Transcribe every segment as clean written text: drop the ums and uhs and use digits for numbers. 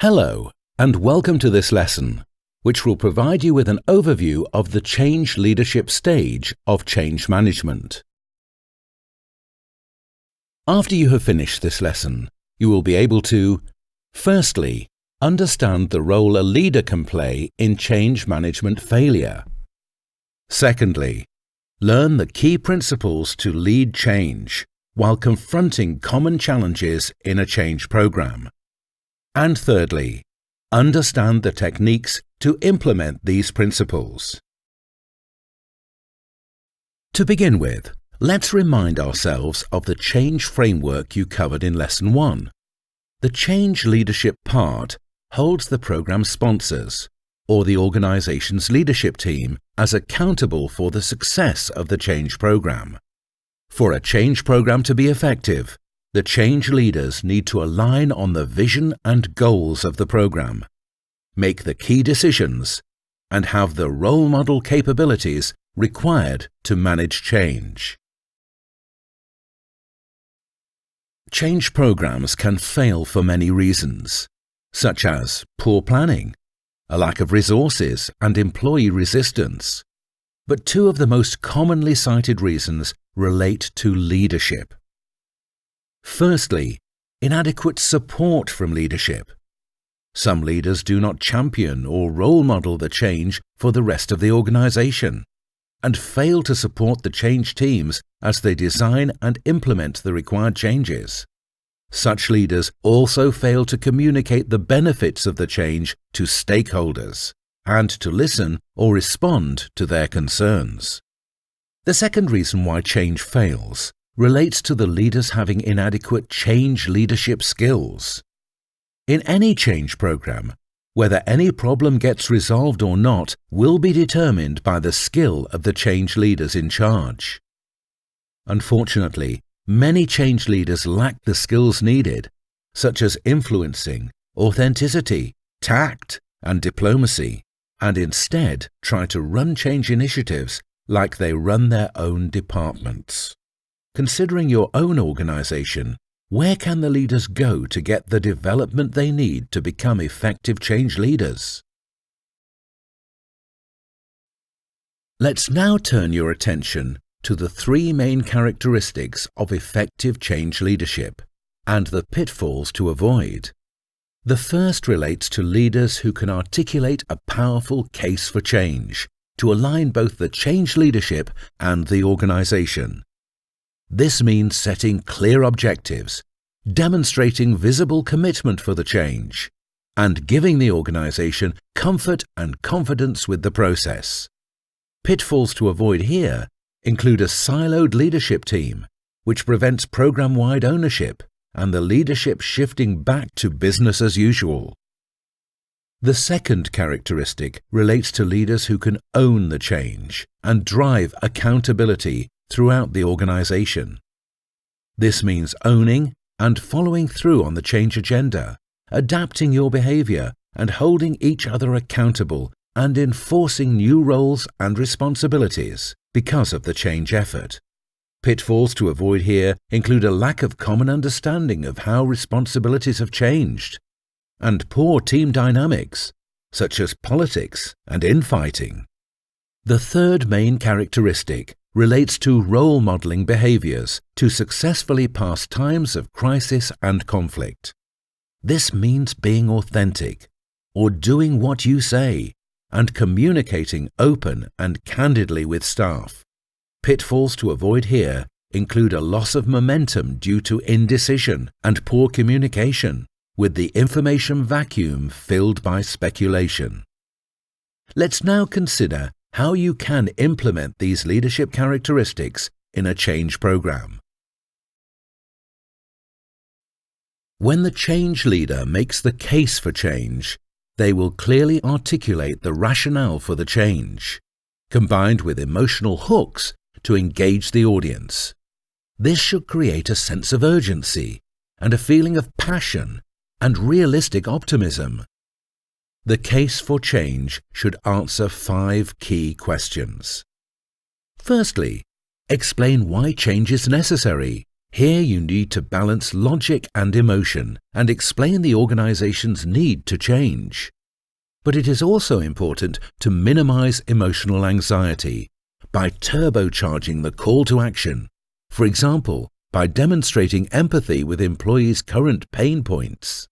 Hello, and welcome to this lesson, which will provide you with an overview of the change leadership stage of change management. After you have finished this lesson, you will be able to, firstly, understand the role a leader can play in change management failure. Secondly, learn the key principles to lead change while confronting common challenges in a change program. And thirdly, understand the techniques to implement these principles. To begin with, let's remind ourselves of the change framework you covered in Lesson 1. The change leadership part holds the program sponsors, or the organization's leadership team, as accountable for the success of the change program. For a change program to be effective, the change leaders need to align on the vision and goals of the program, make the key decisions, and have the role model capabilities required to manage change. Change programs can fail for many reasons, such as poor planning, a lack of resources, and employee resistance. But two of the most commonly cited reasons relate to leadership. Firstly, inadequate support from leadership. Some leaders do not champion or role model the change for the rest of the organization and fail to support the change teams as they design and implement the required changes. Such leaders also fail to communicate the benefits of the change to stakeholders and to listen or respond to their concerns. The second reason why change fails relates to the leaders having inadequate change leadership skills. In any change program, whether any problem gets resolved or not will be determined by the skill of the change leaders in charge. Unfortunately, many change leaders lack the skills needed, such as influencing, authenticity, tact, and diplomacy, and instead try to run change initiatives like they run their own departments. Considering your own organization, where can the leaders go to get the development they need to become effective change leaders? Let's now turn your attention to the three main characteristics of effective change leadership and the pitfalls to avoid. The first relates to leaders who can articulate a powerful case for change to align both the change leadership and the organization. This means setting clear objectives, demonstrating visible commitment for the change, and giving the organization comfort and confidence with the process. Pitfalls to avoid here include a siloed leadership team, which prevents program-wide ownership and the leadership shifting back to business as usual. The second characteristic relates to leaders who can own the change and drive accountability throughout the organization. This means owning and following through on the change agenda, adapting your behavior and holding each other accountable and enforcing new roles and responsibilities because of the change effort. Pitfalls to avoid here include a lack of common understanding of how responsibilities have changed and poor team dynamics, such as politics and infighting. The third main characteristic relates to role modeling behaviors to successfully pass times of crisis and conflict. This means being authentic, or doing what you say, and communicating open and candidly with staff. Pitfalls to avoid here include a loss of momentum due to indecision and poor communication, with the information vacuum filled by speculation. Let's now consider how you can implement these leadership characteristics in a change program. When the change leader makes the case for change, they will clearly articulate the rationale for the change, combined with emotional hooks to engage the audience. This should create a sense of urgency and a feeling of passion and realistic optimism. The case for change should answer 5 key questions. Firstly, explain why change is necessary Here you need to balance logic and emotion and explain the organization's need to change. But it is also important to minimize emotional anxiety by turbocharging the call to action, for example, by demonstrating empathy with employees' current pain points.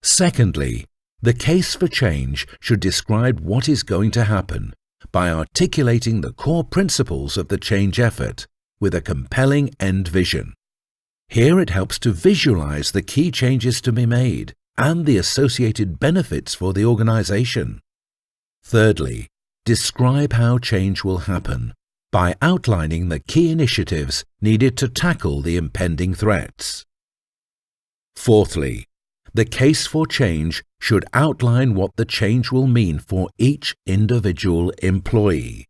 Secondly, the case for change should describe what is going to happen by articulating the core principles of the change effort with a compelling end vision. Here it helps to visualize the key changes to be made and the associated benefits for the organization. Thirdly, describe how change will happen by outlining the key initiatives needed to tackle the impending threats. Fourthly, the case for change should outline what the change will mean for each individual employee.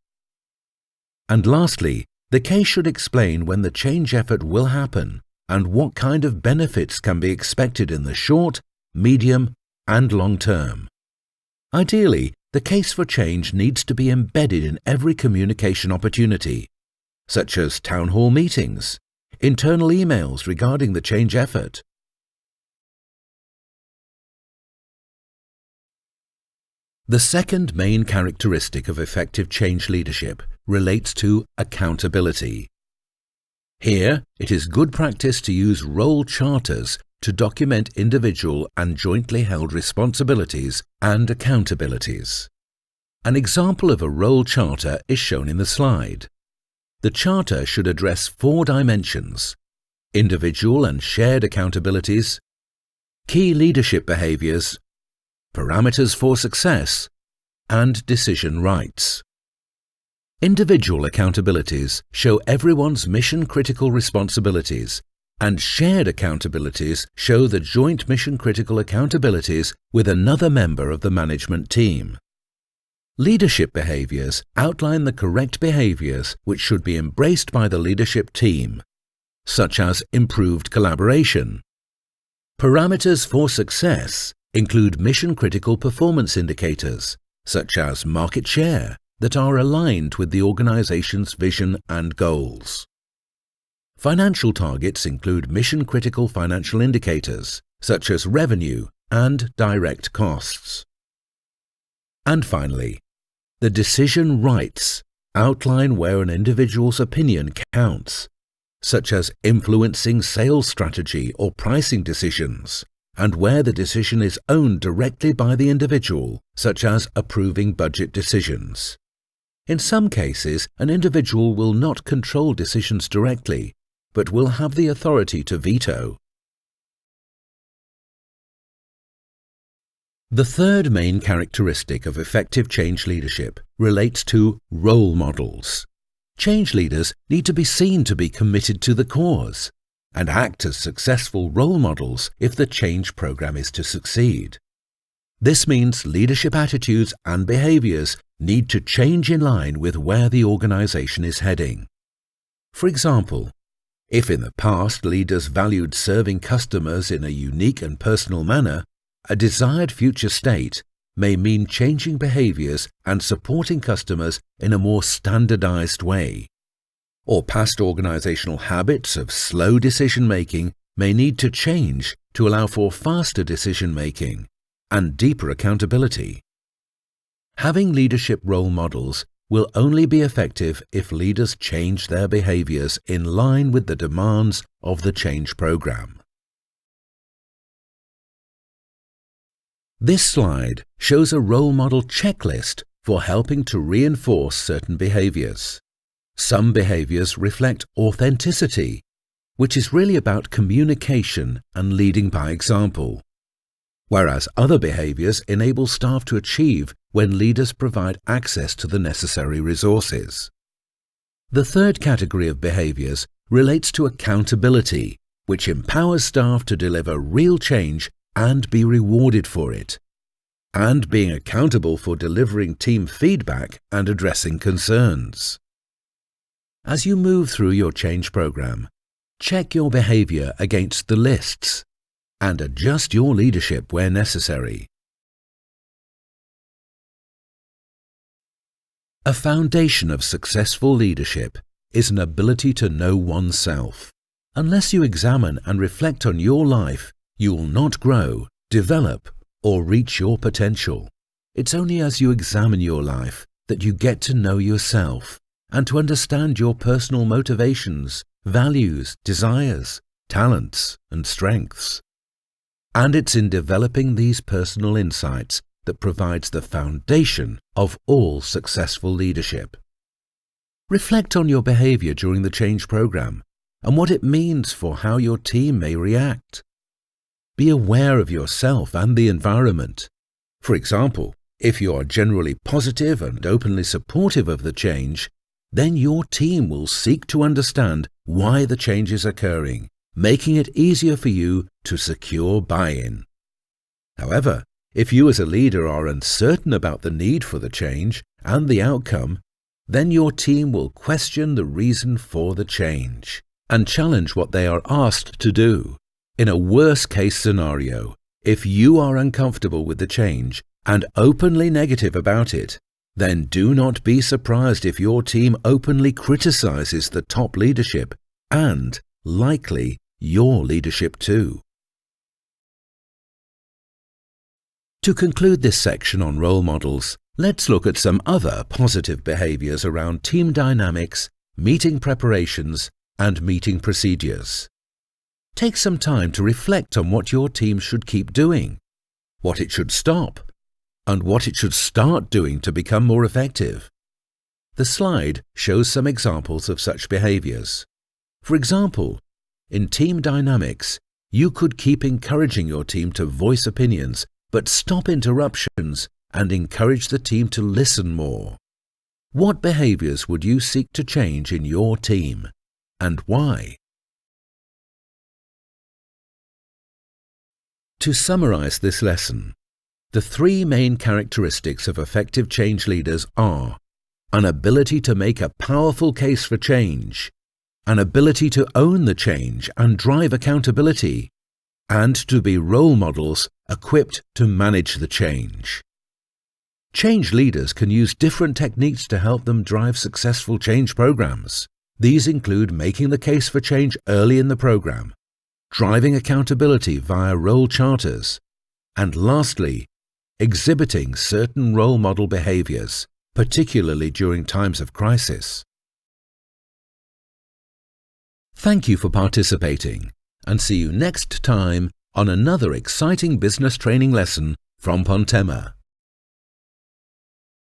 And lastly, the case should explain when the change effort will happen and what kind of benefits can be expected in the short, medium, and long term. Ideally, the case for change needs to be embedded in every communication opportunity, such as town hall meetings, internal emails regarding the change effort. The second main characteristic of effective change leadership relates to accountability. Here, it is good practice to use role charters to document individual and jointly held responsibilities and accountabilities. An example of a role charter is shown in the slide. The charter should address 4 dimensions: individual and shared accountabilities, key leadership behaviors, parameters for success, and decision rights. Individual accountabilities show everyone's mission-critical responsibilities, and shared accountabilities show the joint mission-critical accountabilities with another member of the management team. Leadership behaviors outline the correct behaviors which should be embraced by the leadership team, such as improved collaboration. Parameters for success include mission-critical performance indicators, such as market share, that are aligned with the organization's vision and goals. Financial targets include mission-critical financial indicators, such as revenue and direct costs. And finally, the decision rights outline where an individual's opinion counts, such as influencing sales strategy or pricing decisions, and where the decision is owned directly by the individual, such as approving budget decisions. In some cases, an individual will not control decisions directly, but will have the authority to veto. The third main characteristic of effective change leadership relates to role models. Change leaders need to be seen to be committed to the cause and act as successful role models if the change program is to succeed. This means leadership attitudes and behaviors need to change in line with where the organization is heading. For example, if in the past leaders valued serving customers in a unique and personal manner, a desired future state may mean changing behaviors and supporting customers in a more standardized way. Or past organizational habits of slow decision-making may need to change to allow for faster decision-making and deeper accountability. Having leadership role models will only be effective if leaders change their behaviors in line with the demands of the change program. This slide shows a role model checklist for helping to reinforce certain behaviors. Some behaviors reflect authenticity, which is really about communication and leading by example, whereas other behaviors enable staff to achieve when leaders provide access to the necessary resources. The third category of behaviors relates to accountability, which empowers staff to deliver real change and be rewarded for it, and being accountable for delivering team feedback and addressing concerns. As you move through your change program, check your behavior against the lists and adjust your leadership where necessary. A foundation of successful leadership is an ability to know oneself, Unless you examine and reflect on your life, you will not grow, develop, or reach your potential. It's only as you examine your life that you get to know yourself and to understand your personal motivations, values, desires, talents, and strengths. And it's in developing these personal insights that provides the foundation of all successful leadership. Reflect on your behavior during the change program and what it means for how your team may react. Be aware of yourself and the environment. For example, if you are generally positive and openly supportive of the change, then your team will seek to understand why the change is occurring, making it easier for you to secure buy-in. However, if you as a leader are uncertain about the need for the change and the outcome, then your team will question the reason for the change and challenge what they are asked to do. In a worst-case scenario, if you are uncomfortable with the change and openly negative about it, then do not be surprised if your team openly criticizes the top leadership and, likely, your leadership too. To conclude this section on role models, let's look at some other positive behaviors around team dynamics, meeting preparations, and meeting procedures. Take some time to reflect on what your team should keep doing, what it should stop, and what it should start doing to become more effective. The slide shows some examples of such behaviors. For example, in team dynamics, you could keep encouraging your team to voice opinions, but stop interruptions and encourage the team to listen more. What behaviors would you seek to change in your team, and why? To summarize this lesson, the three main characteristics of effective change leaders are an ability to make a powerful case for change, an ability to own the change and drive accountability, and to be role models equipped to manage the change. Change leaders can use different techniques to help them drive successful change programs. These include making the case for change early in the program, driving accountability via role charters, and lastly, exhibiting certain role model behaviors, particularly during times of crisis. Thank you for participating, and see you next time on another exciting business training lesson from Pontema.